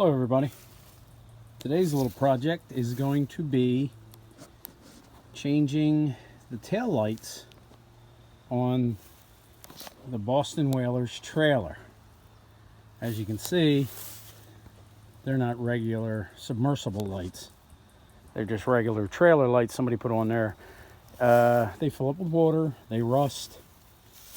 Hello everybody. Today's little project is going to be changing the tail lights on the Boston Whalers trailer. As you can see, they're not regular submersible lights. They're just regular trailer lights somebody put on there. They fill up with water, they rust,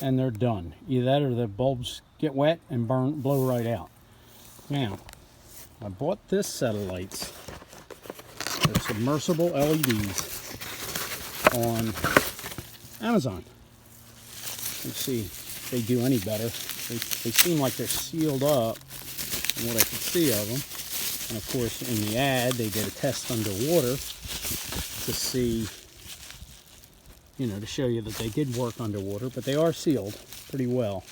and they're done. Either that or the bulbs get wet and blow right out. Now, I bought this set of lights. They're submersible LEDs on Amazon. Let's see if they do any better. They seem like they're sealed up from what I could see of them. And of course, in the ad, they did a test underwater to see, you know, to show you that they did work underwater, but they are sealed pretty well.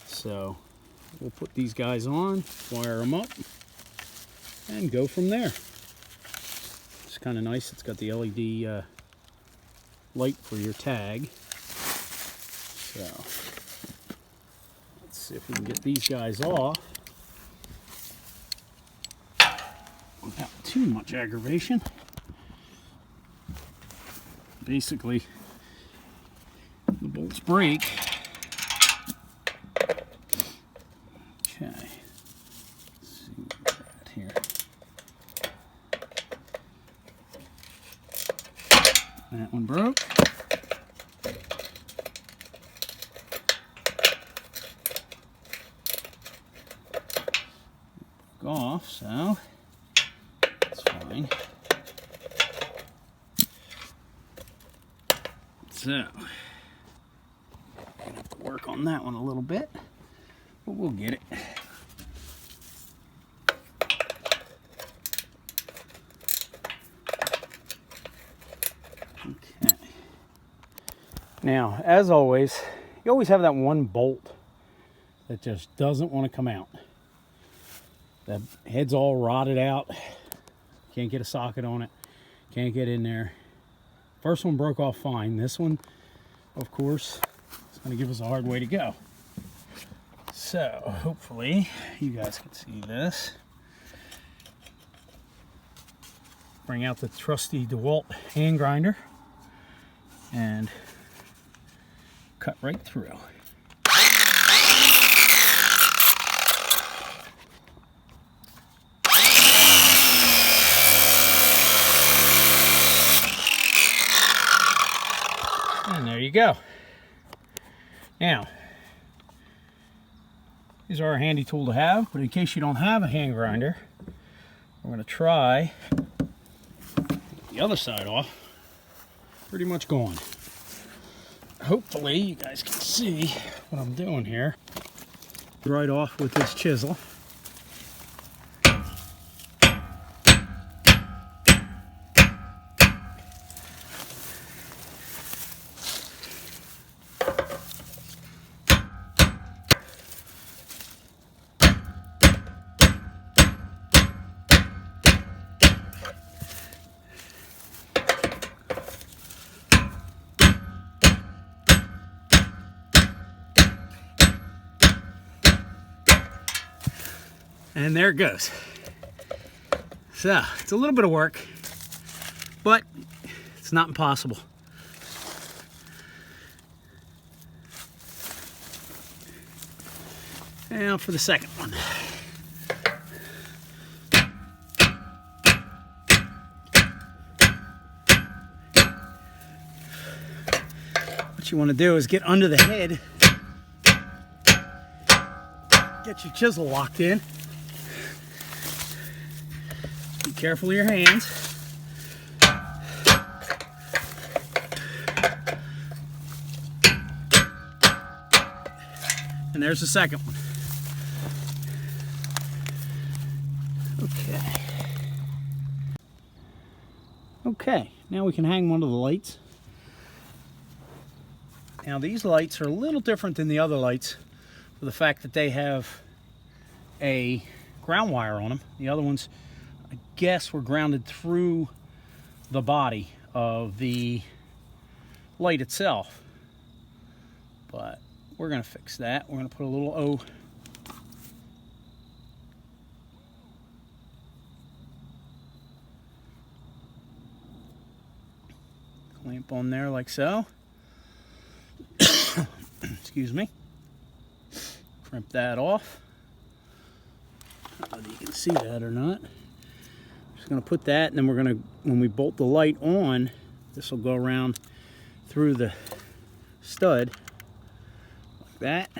So we'll put these guys on, wire them up, and go from there. It's kind of nice. It's got the LED light for your tag. So let's see if we can get these guys off without too much aggravation. Basically, the bolts break. Okay. Let's see what we're at here. That one broke. Broke off, so that's fine. So, I'm gonna have to work on that one a little bit, but we'll get it. Okay. Now, as always, you always have that one bolt that just doesn't want to come out. The head's all rotted out. Can't get a socket on it. Can't get in there. First one broke off fine. This one, of course, is going to give us a hard way to go. So, hopefully, you guys can see this. Bring out the trusty DeWalt hand grinder and cut right through. And there you go. Now, these are a handy tool to have, but in case you don't have a hand grinder, we're going to try the other side off. Pretty much gone. Hopefully you guys can see what I'm doing here. Right off with this chisel. And there it goes. So, it's a little bit of work, but it's not impossible. Now for the second one. What you want to do is get under the head, get your chisel locked in. Be careful of your hands. And there's the second one. Okay. Okay, now we can hang one of the lights. Now these lights are a little different than the other lights for the fact that they have a ground wire on them. The other ones, I guess, were grounded through the body of the light itself. But we're going to fix that. We're going to put a little Clamp on there like so. Excuse me. Crimp that off. I don't know if you can see that or not. Just going to put that, and then we're going to, when we bolt the light on, this will go around through the stud like that,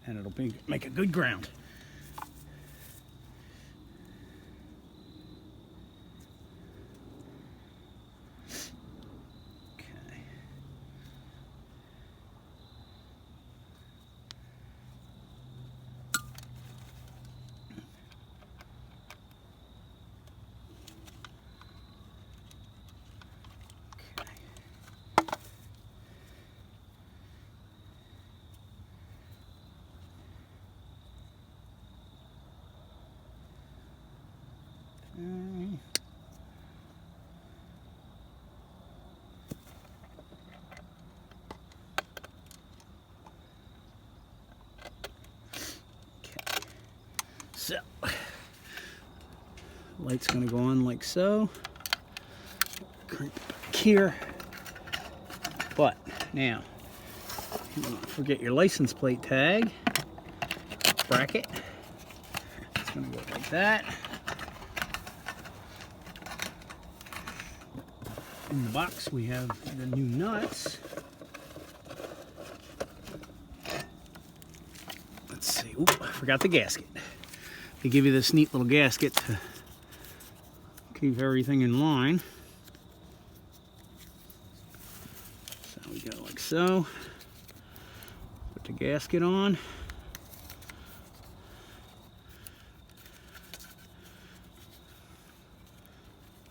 and it'll make a good ground. So, light's going to go on like so. Crimp it back here. But now, you don't forget your license plate tag bracket. It's going to go like that. In the box we have the new nuts. Let's see. Oop, I forgot the gasket. They give you this neat little gasket to keep everything in line. So we go like so. Put the gasket on.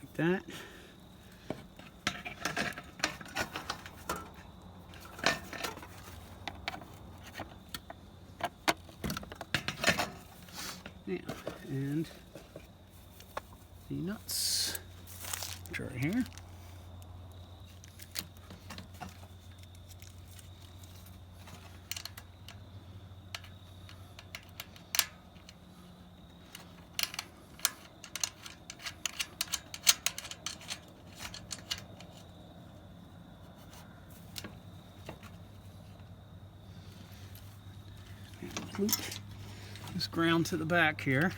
Like that. Now, and the nuts, which are right here. And loop this ground to the back here.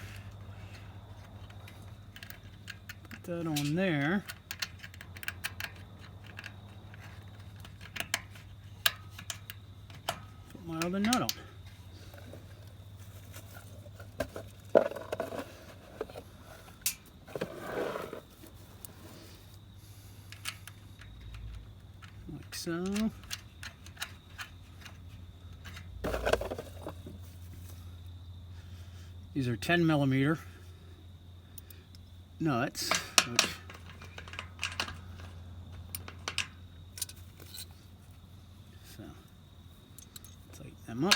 Put that on there. Put my other nut on. Like so. These are 10mm nuts, which so tighten them up.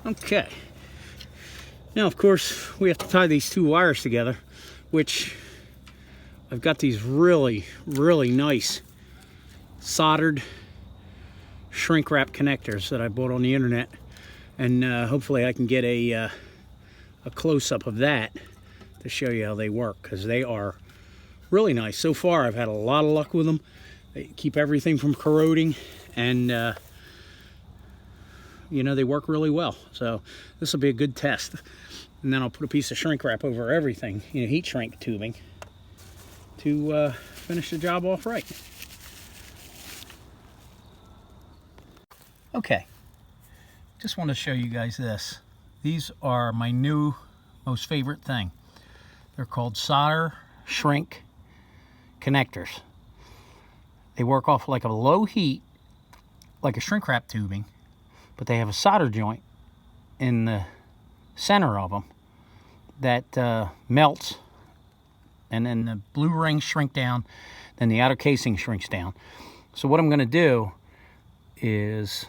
Okay. Now, of course, we have to tie these two wires together, which I've got these really, really nice soldered shrink wrap connectors that I bought on the internet, and hopefully I can get a close-up of that to show you how they work, because they are really nice. So far, I've had a lot of luck with them. They keep everything from corroding, and you know, they work really well. So this will be a good test. And then I'll put a piece of shrink wrap over everything, you know, heat shrink tubing, to finish the job off right. Okay, just want to show you guys this. These are my new most favorite thing. They're called solder shrink connectors. They work off like a low heat, like a shrink wrap tubing, but they have a solder joint in the center of them that melts, and then the blue rings shrink down, then the outer casing shrinks down. So what I'm going to do is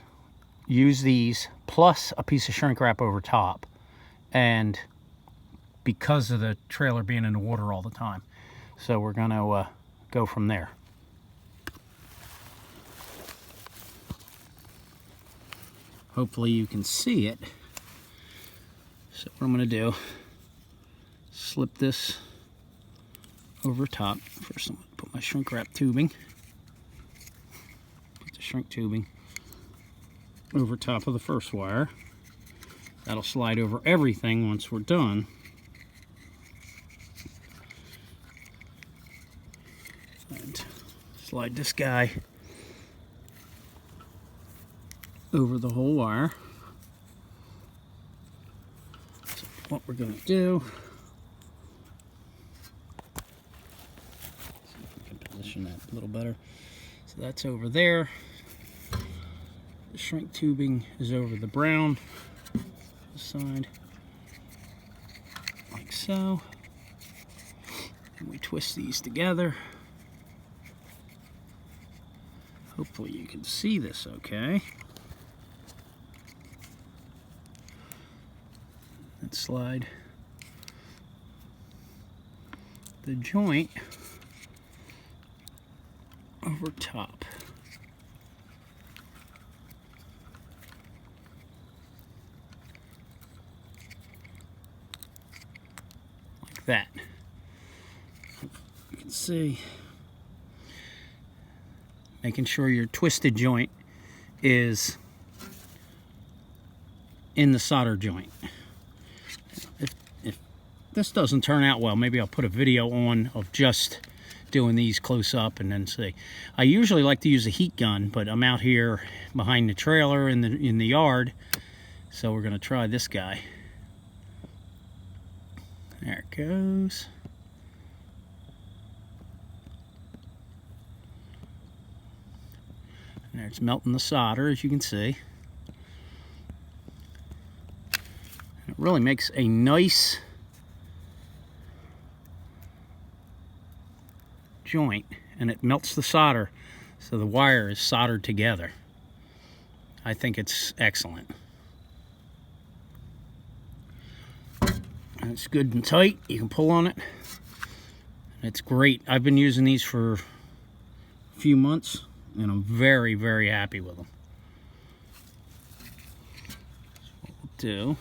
use these plus a piece of shrink wrap over top, and because of the trailer being in the water all the time, so we're going to go from there. Hopefully you can see it. So what I'm going to do, slip this over top. First I'm going to put my shrink wrap tubing, put the shrink tubing over top of the first wire. That'll slide over everything once we're done. And slide this guy over the whole wire. So what we're going to do, see if we can position that a little better. So that's over there. The shrink tubing is over the brown side, like so. And we twist these together. Hopefully you can see this okay. And slide the joint over top. Like that. You can see, making sure your twisted joint is in the solder joint. If this doesn't turn out well, maybe I'll put a video on of just doing these close up and then see. I usually like to use a heat gun, but I'm out here behind the trailer in the yard, so we're going to try this guy. There it goes. And there, it's melting the solder, as you can see. It really makes a nice joint, and it melts the solder so the wire is soldered together. I think it's excellent. And it's good and tight. You can pull on it. It's great. I've been using these for a few months, and I'm very, very happy with them. So what we'll do